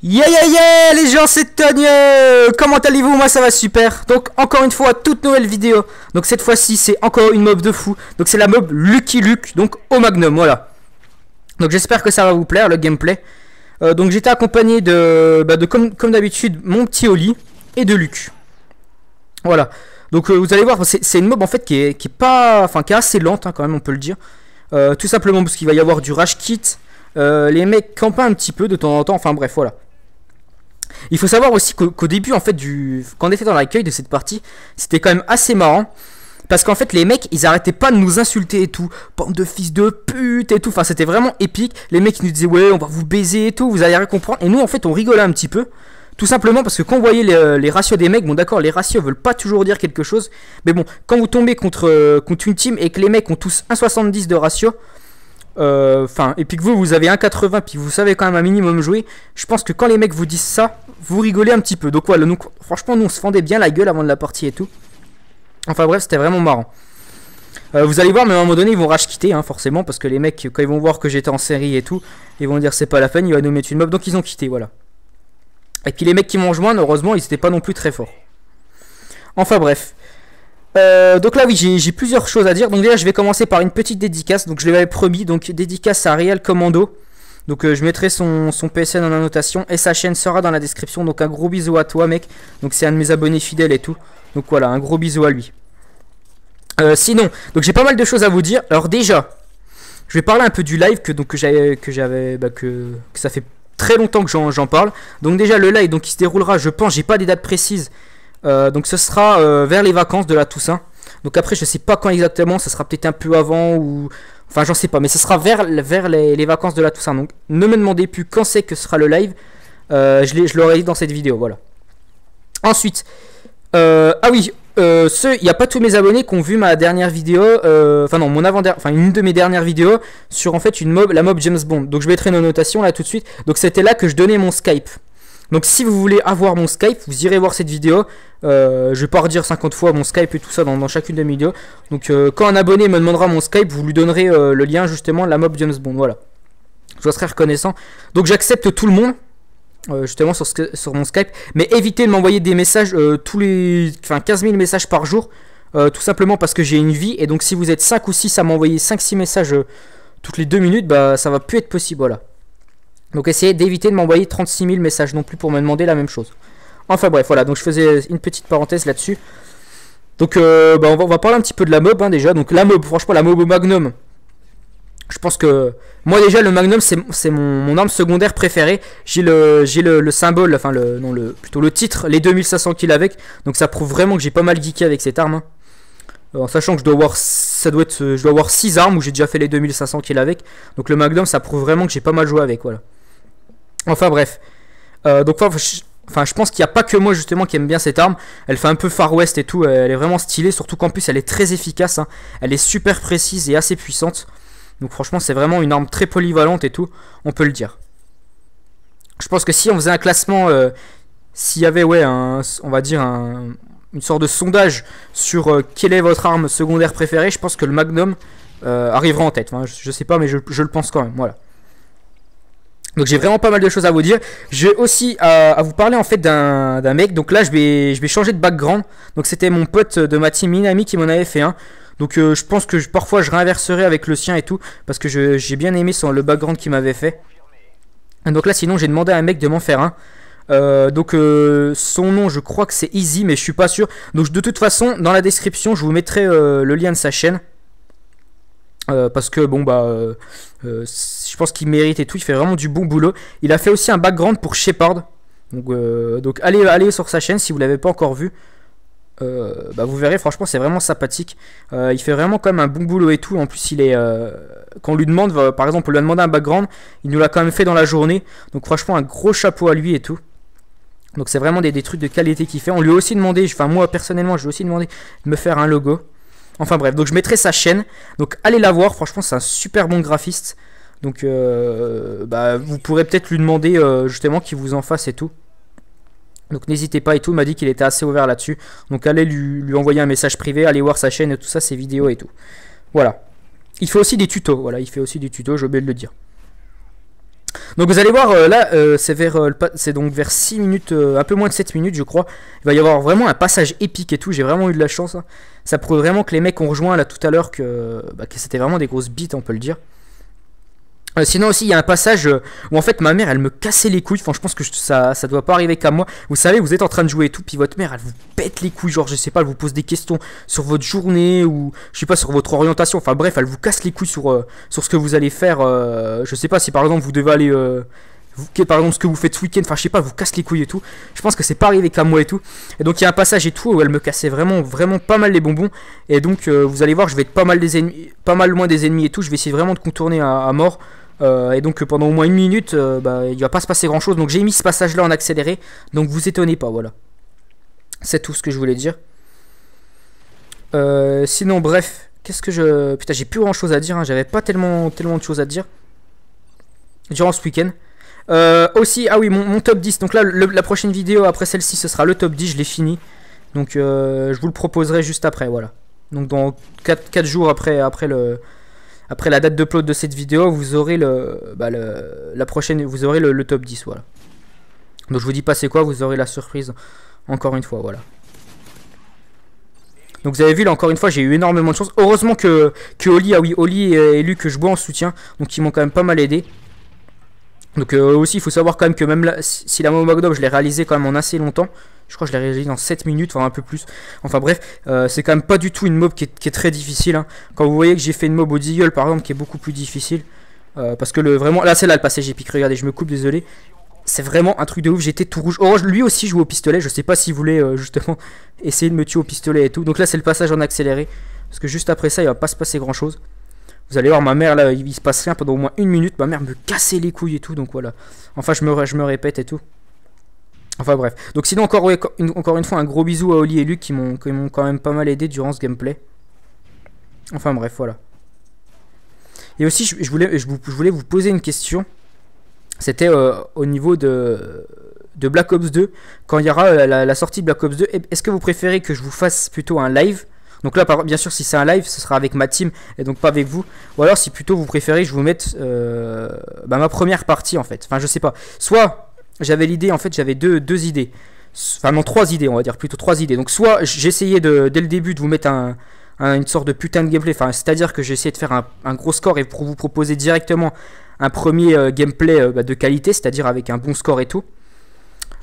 Yeah yeah yeah les gens, c'est Tony. Comment allez-vous? Moi ça va super. Donc encore une fois toute nouvelle vidéo. Donc cette fois-ci c'est encore une mob de fou. Donc c'est la mob Lucky Luke, donc au Magnum, voilà. Donc j'espère que ça va vous plaire le gameplay. Donc j'étais accompagné de comme d'habitude mon petit Oli et de Luke. Voilà. Donc vous allez voir, c'est une mob en fait qui est pas, enfin qui est assez lente hein, quand même, on peut le dire. Tout simplement parce qu'il va y avoir du rush kit. Les mecs campent un petit peu de temps en temps. Enfin bref, voilà. Il faut savoir aussi qu'au début en fait quand on était dans l'accueil de cette partie, c'était quand même assez marrant. Parce qu'en fait les mecs ils arrêtaient pas de nous insulter et tout. Bande de fils de pute et tout. Enfin c'était vraiment épique. Les mecs ils nous disaient ouais on va vous baiser et tout. Vous allez rien comprendre. Et nous en fait on rigolait un petit peu. Tout simplement parce que quand vous voyez les ratios des mecs, bon d'accord les ratios veulent pas toujours dire quelque chose. Mais bon quand vous tombez contre une team et que les mecs ont tous 1,70 de ratio. Et puis que vous avez 1,80 puis vous savez quand même un minimum jouer. Je pense que quand les mecs vous disent ça, vous rigolez un petit peu. Donc voilà, donc, franchement nous on se fendait bien la gueule avant de la partie et tout. Enfin bref, c'était vraiment marrant. Vous allez voir, mais à un moment donné ils vont rage quitter hein, forcément. Parce que les mecs quand ils vont voir que j'étais en série et tout, ils vont dire c'est pas la peine, il va nous mettre une mob. Donc ils ont quitté, voilà. Et puis les mecs qui m'ont rejoint, heureusement ils étaient pas non plus très forts. Enfin bref. Donc là oui j'ai plusieurs choses à dire. Donc déjà je vais commencer par une petite dédicace. Donc je l'avais promis, donc dédicace à Real Commando. Donc je mettrai son PSN en annotation. Et sa chaîne sera dans la description. Donc un gros bisou à toi mec. Donc c'est un de mes abonnés fidèles et tout. Donc voilà, un gros bisou à lui. Sinon, donc j'ai pas mal de choses à vous dire. Alors déjà, je vais parler un peu du live que ça fait très longtemps que j'en parle. Donc déjà le live donc il se déroulera, je pense, j'ai pas des dates précises. Donc ce sera vers les vacances de la Toussaint. Donc après je sais pas quand exactement, ça sera peut-être un peu avant ou... Enfin j'en sais pas, mais ce sera vers les vacances de la Toussaint. Donc ne me demandez plus quand c'est que sera le live. Je l'aurai dit dans cette vidéo, voilà. Ensuite, ah oui, il n'y a pas tous mes abonnés qui ont vu ma dernière vidéo, enfin non, une de mes dernières vidéos sur en fait la mob James Bond. Donc je mettrai une notation là tout de suite. Donc c'était là que je donnais mon Skype. Donc si vous voulez avoir mon Skype, vous irez voir cette vidéo. Je vais pas redire 50 fois mon Skype et tout ça dans chacune de mes vidéos. Donc quand un abonné me demandera mon Skype, vous lui donnerez le lien justement de la mob James Bond. Voilà. Je serai reconnaissant. Donc j'accepte tout le monde. Justement sur mon Skype. Mais évitez de m'envoyer des messages 15 000 messages par jour. Tout simplement parce que j'ai une vie. Et donc si vous êtes 5 ou 6 à m'envoyer 5-6 messages toutes les 2 minutes, bah ça va plus être possible. Voilà. Donc essayez d'éviter de m'envoyer 36 000 messages non plus pour me demander la même chose. Enfin bref, voilà, donc je faisais une petite parenthèse là-dessus. Donc on va parler un petit peu de la mob hein, déjà. Donc la mob, franchement la mob au Magnum. Je pense que moi déjà le Magnum c'est mon arme secondaire préférée. J'ai le symbole, enfin plutôt le titre, les 2500 kills avec. Donc ça prouve vraiment que j'ai pas mal geeké avec cette arme. Hein. En sachant que je dois avoir 6 armes où j'ai déjà fait les 2500 kills avec. Donc le Magnum ça prouve vraiment que j'ai pas mal joué avec, voilà. Enfin bref. Je pense qu'il n'y a pas que moi justement qui aime bien cette arme. Elle fait un peu Far West et tout. Elle est vraiment stylée. Surtout qu'en plus elle est très efficace. Hein. Elle est super précise et assez puissante. Donc franchement c'est vraiment une arme très polyvalente et tout. On peut le dire. Je pense que si on faisait un classement. S'il y avait on va dire une sorte de sondage sur quelle est votre arme secondaire préférée. Je pense que le Magnum arrivera en tête. Enfin, je sais pas mais je le pense quand même. Voilà. Donc j'ai vraiment pas mal de choses à vous dire. J'ai aussi à vous parler en fait d'un mec. Donc là je vais changer de background. Donc c'était mon pote de ma team Minami qui m'en avait fait un. Donc je pense que parfois je réinverserai avec le sien et tout. Parce que j'ai bien aimé le background qu'il m'avait fait. Et donc là sinon j'ai demandé à un mec de m'en faire un. Son nom je crois que c'est Easy mais je suis pas sûr. Donc de toute façon dans la description je vous mettrai le lien de sa chaîne. Parce que bon je pense qu'il mérite et tout, il fait vraiment du bon boulot. Il a fait aussi un background pour Shepard. Donc allez sur sa chaîne si vous l'avez pas encore vu. Vous verrez, franchement c'est vraiment sympathique. Il fait vraiment quand même un bon boulot et tout. En plus il est quand on lui demande, par exemple on lui a demandé un background, il nous l'a quand même fait dans la journée. Donc franchement un gros chapeau à lui et tout. Donc c'est vraiment des trucs de qualité qu'il fait. On lui a aussi demandé, enfin moi personnellement je lui ai aussi demandé de me faire un logo. Enfin bref, donc je mettrai sa chaîne. Donc allez la voir, franchement c'est un super bon graphiste. Donc vous pourrez peut-être lui demander justement qu'il vous en fasse et tout. Donc n'hésitez pas et tout, il m'a dit qu'il était assez ouvert là-dessus. Donc allez lui envoyer un message privé, allez voir sa chaîne et tout ça, ses vidéos et tout. Voilà. Il fait aussi des tutos, voilà, il fait aussi des tutos, j'ai oublié de le dire. Donc vous allez voir là c'est donc vers 6 minutes, un peu moins de 7 minutes je crois. Il va y avoir vraiment un passage épique et tout, j'ai vraiment eu de la chance hein. Ça prouve vraiment que les mecs ont rejoint là tout à l'heure que c'était vraiment des grosses bites on peut le dire. Sinon aussi il y a un passage où en fait ma mère elle me cassait les couilles. Enfin je pense que ça doit pas arriver qu'à moi. Vous savez vous êtes en train de jouer et tout, puis votre mère elle vous pète les couilles. Genre je sais pas, elle vous pose des questions sur votre journée ou je sais pas sur votre orientation. Enfin bref elle vous casse les couilles sur ce que vous allez faire. Je sais pas si par exemple vous devez aller par exemple ce que vous faites ce week-end. Enfin je sais pas, elle vous casse les couilles et tout. Je pense que c'est pas arrivé qu'à moi et tout. Et donc il y a un passage et tout où elle me cassait vraiment pas mal les bonbons. Et donc vous allez voir je vais être pas mal loin des ennemis et tout. Je vais essayer vraiment de contourner à mort. Et donc pendant au moins 1 minute il va pas se passer grand chose. Donc j'ai mis ce passage là en accéléré. Donc vous étonnez pas, voilà. C'est tout ce que je voulais dire. Sinon bref, qu'est-ce que je... Putain j'ai plus grand chose à dire hein. J'avais pas tellement de choses à dire durant ce week-end. Aussi, ah oui mon top 10. Donc là la prochaine vidéo après celle-ci ce sera le top 10. Je l'ai fini. Donc je vous le proposerai juste après, voilà. Donc dans 4 jours après la date d'upload de cette vidéo, vous aurez la prochaine, vous aurez le top 10, voilà. Donc je vous dis pas c'est quoi, vous aurez la surprise encore une fois, voilà. Donc vous avez vu là encore une fois, j'ai eu énormément de chance. Heureusement que Oli, ah oui, Oli et Luc que je bois en soutien, donc ils m'ont quand même pas mal aidé. Donc aussi il faut savoir quand même que même là, si la Mob je l'ai réalisé quand même en assez longtemps. Je crois que je l'ai réalisé dans 7 minutes, enfin un peu plus. Enfin bref, c'est quand même pas du tout une mob qui est très difficile hein. Quand vous voyez que j'ai fait une mob au Deagle par exemple qui est beaucoup plus difficile. Parce que vraiment, là c'est là le passage épique, regardez je me coupe, désolé. C'est vraiment un truc de ouf, j'étais tout rouge. Oh lui aussi joue au pistolet, je sais pas s'il voulait justement essayer de me tuer au pistolet et tout. Donc là c'est le passage en accéléré. Parce que juste après ça il va pas se passer grand chose. Vous allez voir ma mère là, il se passe rien pendant au moins 1 minute. Ma mère me cassait les couilles et tout, donc voilà. Enfin je me répète et tout. Enfin bref. Donc sinon encore une fois un gros bisou à Oli et Luc qui m'ont quand même pas mal aidé durant ce gameplay. Enfin bref voilà. Et aussi je voulais vous poser une question. C'était au niveau de Black Ops 2. Quand il y aura la sortie de Black Ops 2, est-ce que vous préférez que je vous fasse plutôt un live? Donc là bien sûr si c'est un live ce sera avec ma team et donc pas avec vous. Ou alors si plutôt vous préférez que je vous mette ma première partie en fait. Enfin je sais pas. Soit j'avais l'idée, en fait j'avais deux idées. Enfin non 3 idées on va dire, plutôt 3 idées. Donc soit j'essayais dès le début de vous mettre une sorte de putain de gameplay. Enfin c'est à dire que j'essayais de faire un gros score et pour vous proposer directement un premier gameplay de qualité. C'est à dire avec un bon score et tout.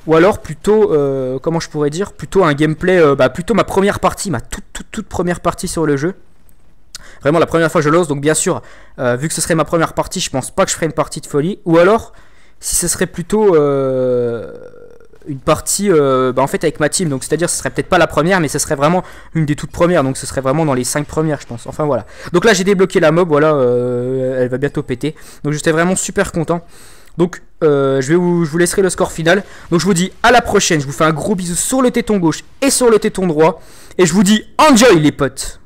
Ou alors plutôt, comment je pourrais dire, plutôt un gameplay, plutôt ma première partie, ma toute première partie sur le jeu. Vraiment la première fois que je lance, donc bien sûr, vu que ce serait ma première partie, je pense pas que je ferais une partie de folie. Ou alors, si ce serait plutôt une partie en fait avec ma team, donc c'est à dire ce serait peut-être pas la première, mais ce serait vraiment une des toutes premières, donc ce serait vraiment dans les 5 premières je pense. Enfin voilà. Donc là j'ai débloqué la mob, voilà, elle va bientôt péter. Donc j'étais vraiment super content. Donc je vous laisserai le score final. Donc je vous dis à la prochaine, je vous fais un gros bisou sur le téton gauche et sur le téton droit. Et je vous dis enjoy les potes.